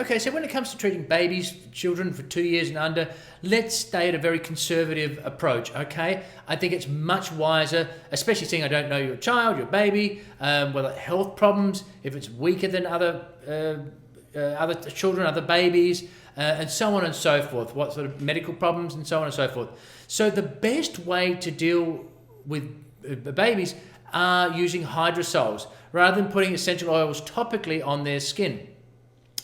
Okay, so when it comes to treating babies, children for 2 years and under, let's stay at a very conservative approach, okay? I think it's much wiser, especially seeing I don't know your child, your baby, whether health problems, if it's weaker than other children, other babies, and so on and so forth, what sort of medical problems and so on and so forth. So the best way to deal with babies are using hydrosols rather than putting essential oils topically on their skin.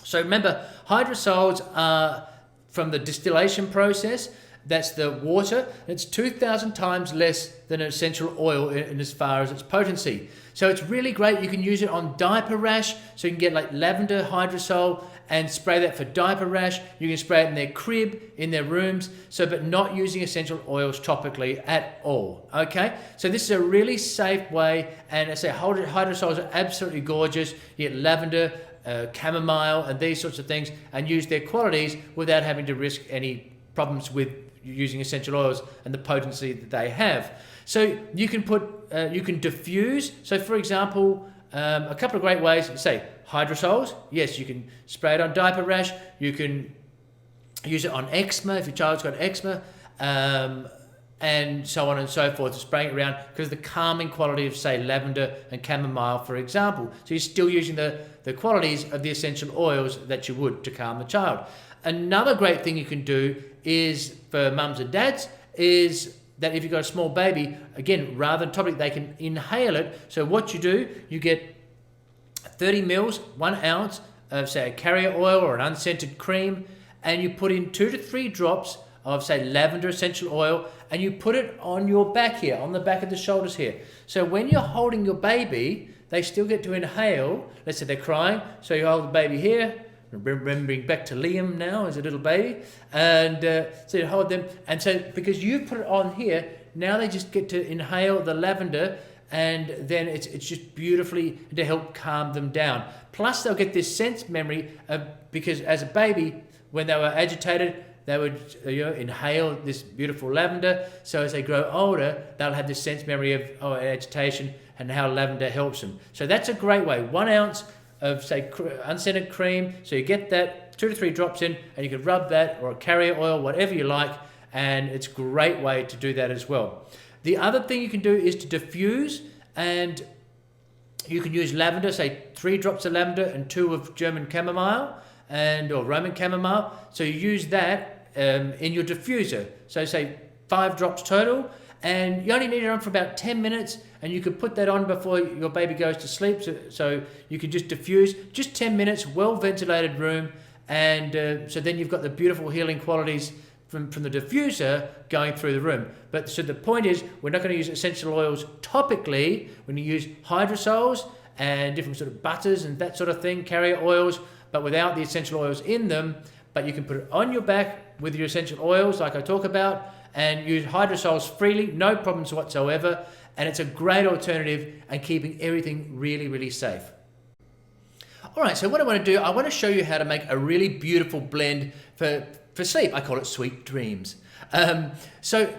So remember, hydrosols are from the distillation process. That's the water. It's 2,000 times less than an essential oil in as far as its potency. So it's really great. You can use it on diaper rash. So you can get like lavender hydrosol and spray that for diaper rash. You can spray it in their crib, in their rooms, but not using essential oils topically at all. Okay, so this is a really safe way. And I say hydrosols are absolutely gorgeous. You get lavender, chamomile, and these sorts of things, and use their qualities without having to risk any problems with using essential oils and the potency that they have. So you can you can diffuse. So for example, a couple of great ways, say hydrosols. Yes, you can spray it on diaper rash. You can use it on eczema if your child's got eczema, and so on and so forth, spraying it around because of the calming quality of, say, lavender and chamomile, for example. So you're still using the qualities of the essential oils that you would to calm the child. Another great thing you can do is, for mums and dads, is that if you've got a small baby, again, rather than topically, they can inhale it. So what you do, you get 30 mils, 1 ounce of, say, a carrier oil or an unscented cream, and you put in 2 to 3 drops of, say, lavender essential oil, and you put it on your back here, on the back of the shoulders here. So when you're holding your baby, they still get to inhale. Let's say they're crying, so you hold the baby here, remembering back to Liam now as a little baby, and so you hold them, and so because you put it on here, now they just get to inhale the lavender, and then it's just beautifully to help calm them down. Plus they'll get this sense memory because as a baby, when they were agitated, they would inhale this beautiful lavender. So as they grow older, they'll have this sense memory of agitation and how lavender helps them. So that's a great way. 1 ounce of, say, unscented cream. So you get that 2 to 3 drops in, and you can rub that, or a carrier oil, whatever you like, and it's a great way to do that as well. The other thing you can do is to diffuse, and you can use lavender, say 3 drops of lavender and 2 of German chamomile or Roman chamomile. So you use that in your diffuser. So say 5 drops total, and you only need it on for about 10 minutes, and you could put that on before your baby goes to sleep. So you could just diffuse, just 10 minutes, well-ventilated room, and so then you've got the beautiful healing qualities from the diffuser going through the room. But so the point is, we're not going to use essential oils topically. We're going to use hydrosols and different sort of butters and that sort of thing, carrier oils, but without the essential oils in them. But you can put it on your back with your essential oils, like I talk about, and use hydrosols freely, no problems whatsoever. And it's a great alternative and keeping everything really, really safe. All right, so what I want to do, I want to show you how to make a really beautiful blend for sleep. I call it Sweet Dreams. So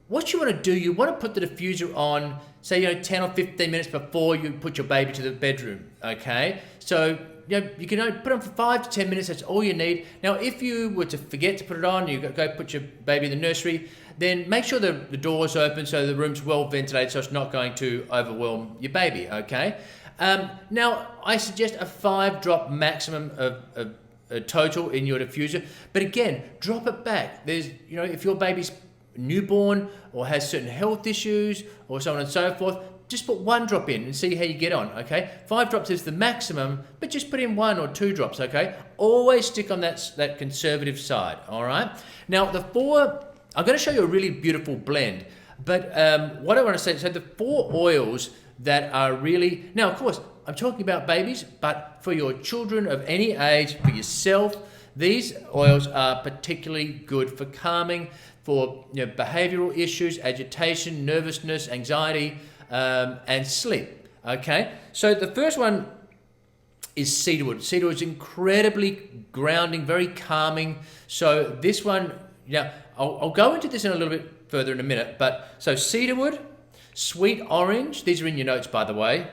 what you want to do, you want to put the diffuser on, say, 10 or 15 minutes before you put your baby to the bedroom, okay? So, you can only put it on for 5 to 10 minutes, that's all you need. Now, if you were to forget to put it on, you go put your baby in the nursery, then make sure the door's open so the room's well ventilated so it's not going to overwhelm your baby, okay? Now, I suggest a 5-drop maximum of total in your diffuser, but again, drop it back. There's, if your baby's newborn or has certain health issues or so on and so forth, just put 1 drop in and see how you get on, okay? 5 drops is the maximum, but just put in 1 or 2 drops, okay? Always stick on that conservative side, all right? Now, I'm going to show you a really beautiful blend, but what I want to say, so the 4 oils that are really, now of course, I'm talking about babies, but for your children of any age, for yourself, these oils are particularly good for calming, for behavioral issues, agitation, nervousness, anxiety, and sleep, okay? So the first one is cedarwood. Cedarwood is incredibly grounding, very calming. So this one, I'll go into this in a little bit further in a minute, but so cedarwood, sweet orange, these are in your notes by the way,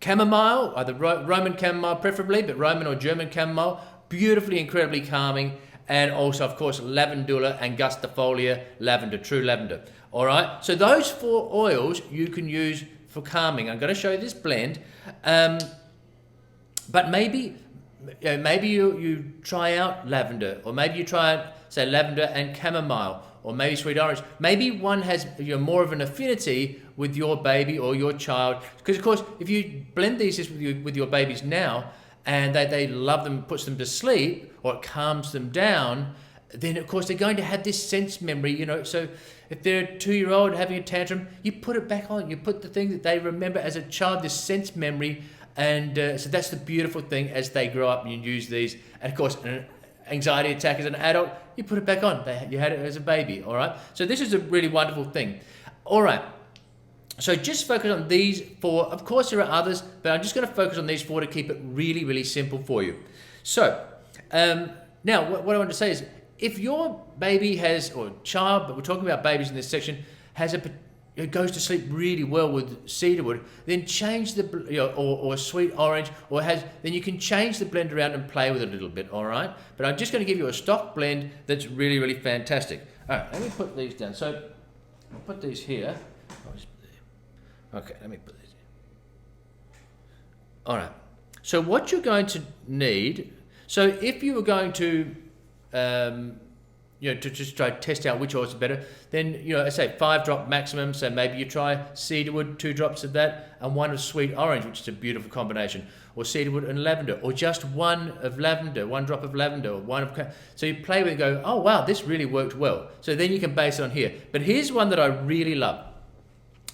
chamomile, either Roman chamomile preferably, but Roman or German chamomile, beautifully, incredibly calming. And also, of course, lavandula, angustifolia, lavender, true lavender. All right, so those 4 oils you can use for calming. I'm going to show you this blend, but maybe you try out lavender, or maybe you try out, say, lavender and chamomile, or maybe sweet orange. Maybe one has more of an affinity with your baby or your child, because of course, if you blend these with your babies now, and they love them, puts them to sleep, or it calms them down, then of course they're going to have this sense memory, so if they're a 2-year-old having a tantrum, you put it back on, you put the thing that they remember as a child, this sense memory, and so that's the beautiful thing as they grow up and you use these. And of course, an anxiety attack as an adult, you put it back on, you had it as a baby, all right? So this is a really wonderful thing. All right, so just focus on these 4. Of course, there are others, but I'm just going to focus on these 4 to keep it really, really simple for you. So now what I want to say is, if your baby has, or child, but we're talking about babies in this section, it goes to sleep really well with cedarwood, then change or sweet orange, then you can change the blend around and play with it a little bit, all right? But I'm just going to give you a stock blend that's really, really fantastic. All right, let me put these down. So I'll put these here. Okay, let me put these in. All right, so what you're going to need, so if you were going to to just try to test out which oils are better, then I say 5-drop maximum. So maybe you try cedarwood, 2 drops of that, and 1 of sweet orange, which is a beautiful combination, or cedarwood and lavender, or just 1 of lavender, 1 drop of lavender, or 1 of. So you play with it and go, oh wow, this really worked well. So then you can base it on here. But here's one that I really love.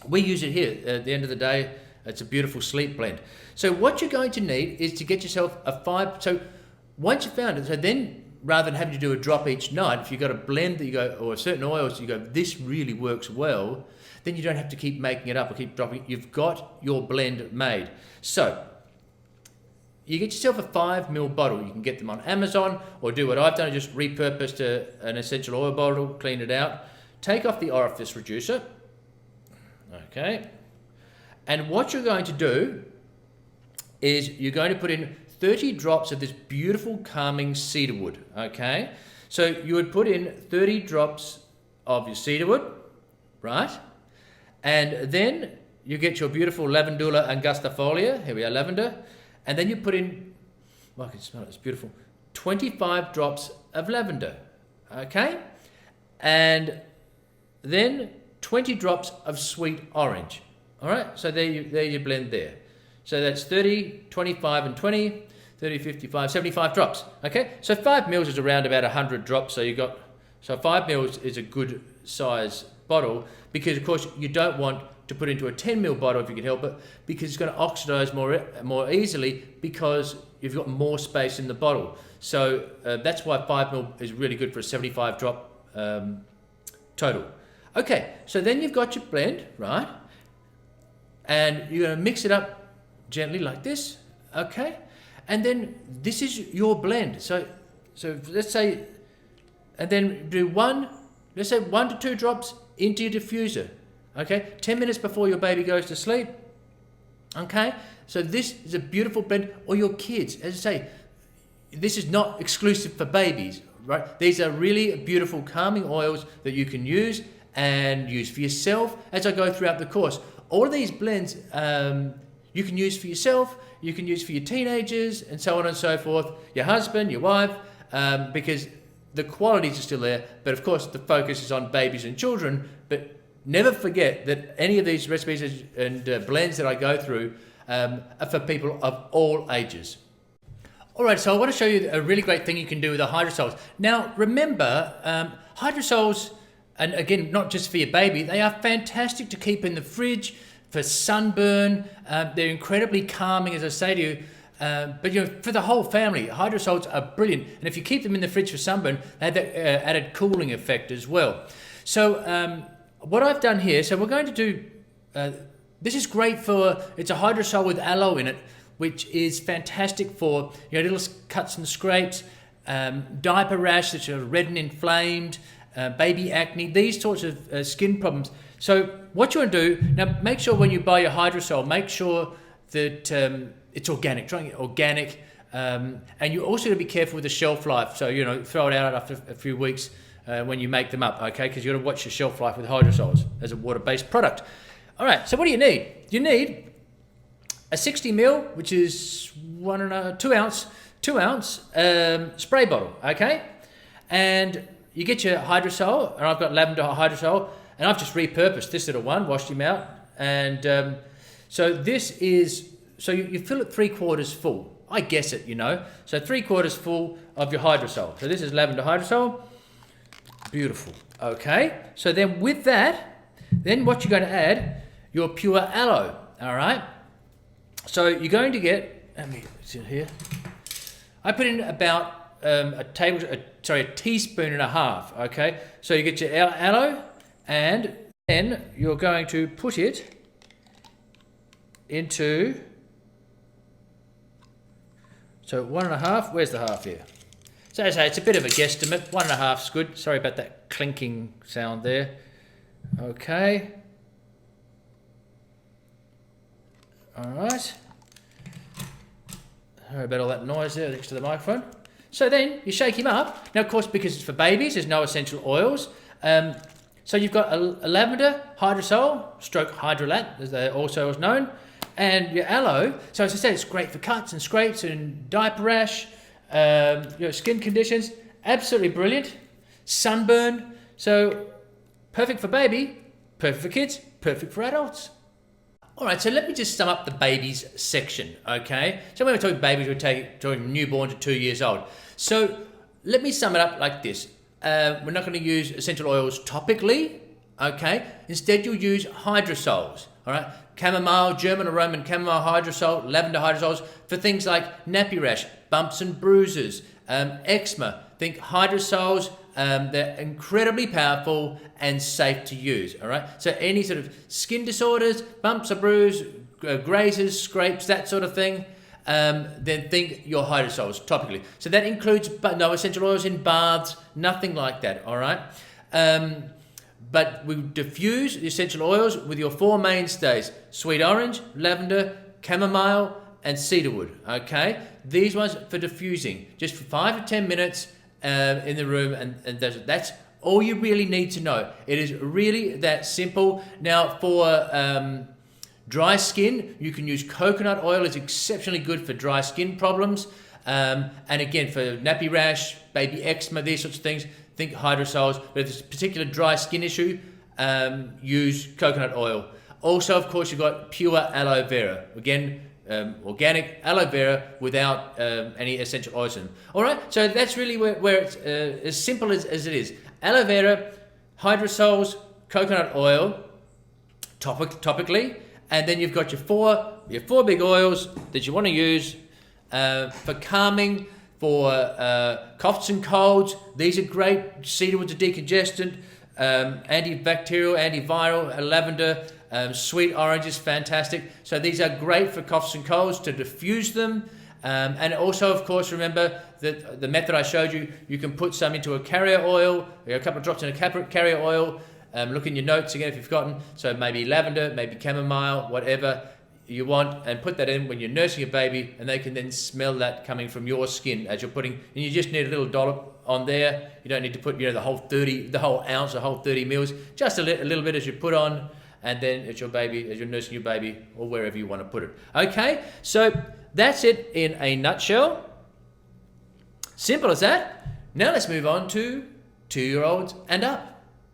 We use it here at the end of the day. It's a beautiful sleep blend. So what you're going to need is to get yourself a 5. So once you found it, so then, rather than having to do a drop each night, if you've got a blend that you go, or certain oils, you go, this really works well, then you don't have to keep making it up or keep dropping it. You've got your blend made. So you get yourself a 5 ml bottle. You can get them on Amazon, or do what I've done, just repurposed an essential oil bottle, clean it out, take off the orifice reducer, okay, and what you're going to do is you're going to put in 30 drops of this beautiful calming cedarwood, okay? So you would put in 30 drops of your cedarwood, right? And then you get your beautiful lavandula angustifolia, here we are, lavender, and then you put in, well, I can smell it, it's beautiful, 25 drops of lavender, okay? And then 20 drops of sweet orange, all right? So there you blend there. So that's 30, 25, and 20, 30, 55, 75 drops. Okay, so 5 mils is around about 100 drops. So 5 mils is a good size bottle, because of course you don't want to put into a 10 ml bottle if you can help it, because it's going to oxidize more easily, because you've got more space in the bottle. So that's why 5 ml is really good for a 75 drop total. Okay, so then you've got your blend, right? And you're going to mix it up gently like this, okay? And then this is your blend. So let's say, and then do 1 to 2 drops into your diffuser, okay? 10 minutes before your baby goes to sleep, okay? So this is a beautiful blend, or your kids. As I say, this is not exclusive for babies, right? These are really beautiful calming oils that you can use and use for yourself as I go throughout the course. All of these blends you can use for yourself, you can use for your teenagers, and so on and so forth, your husband, your wife, because the qualities are still there, but of course the focus is on babies and children. But never forget that any of these recipes and blends that I go through are for people of all ages. All right, so I want to show you a really great thing you can do with the hydrosols. Now remember, hydrosols, and again, not just for your baby, they are fantastic to keep in the fridge for sunburn. They're incredibly calming, as I say to you. But for the whole family, hydrosols are brilliant. And if you keep them in the fridge for sunburn, they have that added cooling effect as well. So what I've done here, so we're going to do, this is great for, it's a hydrosol with aloe in it, which is fantastic for little cuts and scrapes, diaper rash that's red and inflamed, baby acne, these sorts of skin problems. So what you want to do, now make sure when you buy your hydrosol, make sure that it's organic. Try and get organic. And you also got to be careful with the shelf life. So, throw it out after a few weeks when you make them up, okay? Because you got to watch the shelf life with hydrosols as a water-based product. All right, so what do you need? You need a 60 ml, which is 2 ounce spray bottle, okay? And you get your hydrosol, and I've got lavender hydrosol, and I've just repurposed this little one, washed him out. And so this is, so you fill it 3/4 full. I guess it, So 3/4 full of your hydrosol. So this is lavender hydrosol. Beautiful. Okay. So then with that, then what you're going to add, your pure aloe. All right. So you're going to get, let me sit here. I put in about a teaspoon and a half. Okay. So you get your aloe, and then you're going to put it into, so 1.5, where's the half here? So as I say, it's a bit of a guesstimate, 1.5 is good. Sorry about that clinking sound there. Okay. All right. Sorry about all that noise there next to the microphone. So then you shake him up. Now, of course, because it's for babies, there's no essential oils. So you've got a lavender hydrosol, stroke hydrolat, as they also is known, and your aloe. So as I said, it's great for cuts and scrapes and diaper rash, skin conditions. Absolutely brilliant. Sunburn. So perfect for baby, perfect for kids, perfect for adults. All right, so let me just sum up the babies section, okay? So when we're talking babies, we're talking newborn to 2 years old. So let me sum it up like this. We're not going to use essential oils topically, okay? Instead, you'll use hydrosols, all right? Chamomile, German or Roman chamomile hydrosol, lavender hydrosols for things like nappy rash, bumps and bruises, eczema. Think hydrosols. They're incredibly powerful and safe to use, all right? So any sort of skin disorders, bumps or bruises, grazes, scrapes, that sort of thing, then think your hydrosols topically. So that includes no essential oils in baths, nothing like that, all right? But we diffuse the essential oils with your 4 mainstays: sweet orange, lavender, chamomile, and cedarwood, okay? These ones for diffusing, just for 5 to 10 minutes in the room, and that's all you really need to know. It is really that simple. Now, for dry skin, you can use coconut oil. It's exceptionally good for dry skin problems. And again, for nappy rash, baby eczema, these sorts of things, think hydrosols. But if it's a particular dry skin issue, use coconut oil. Also, of course, you've got pure aloe vera. Again, organic aloe vera without any essential oils in them. All right, so that's really where it's as simple as it is. Aloe vera, hydrosols, coconut oil, topically, and then you've got your four big oils that you want to use for calming, for coughs and colds. These are great. Cedarwood's a decongestant, antibacterial, antiviral, lavender. Sweet orange is fantastic. So these are great for coughs and colds to diffuse them. And also, of course, remember that the method I showed you, you can put some into a carrier oil, a couple of drops in a carrier oil. Look in your notes again if you've forgotten. So maybe lavender, maybe chamomile, whatever you want, and put that in when you're nursing a baby, and they can then smell that coming from your skin as you're putting, and you just need a little dollop on there. You don't need to put the whole ounce, the whole 30 mils, just a little bit as you put on. And then it's your baby, as you're nursing your baby, or wherever you want to put it. Okay, so that's it in a nutshell. Simple as that. Now let's move on to 2-year-olds and up.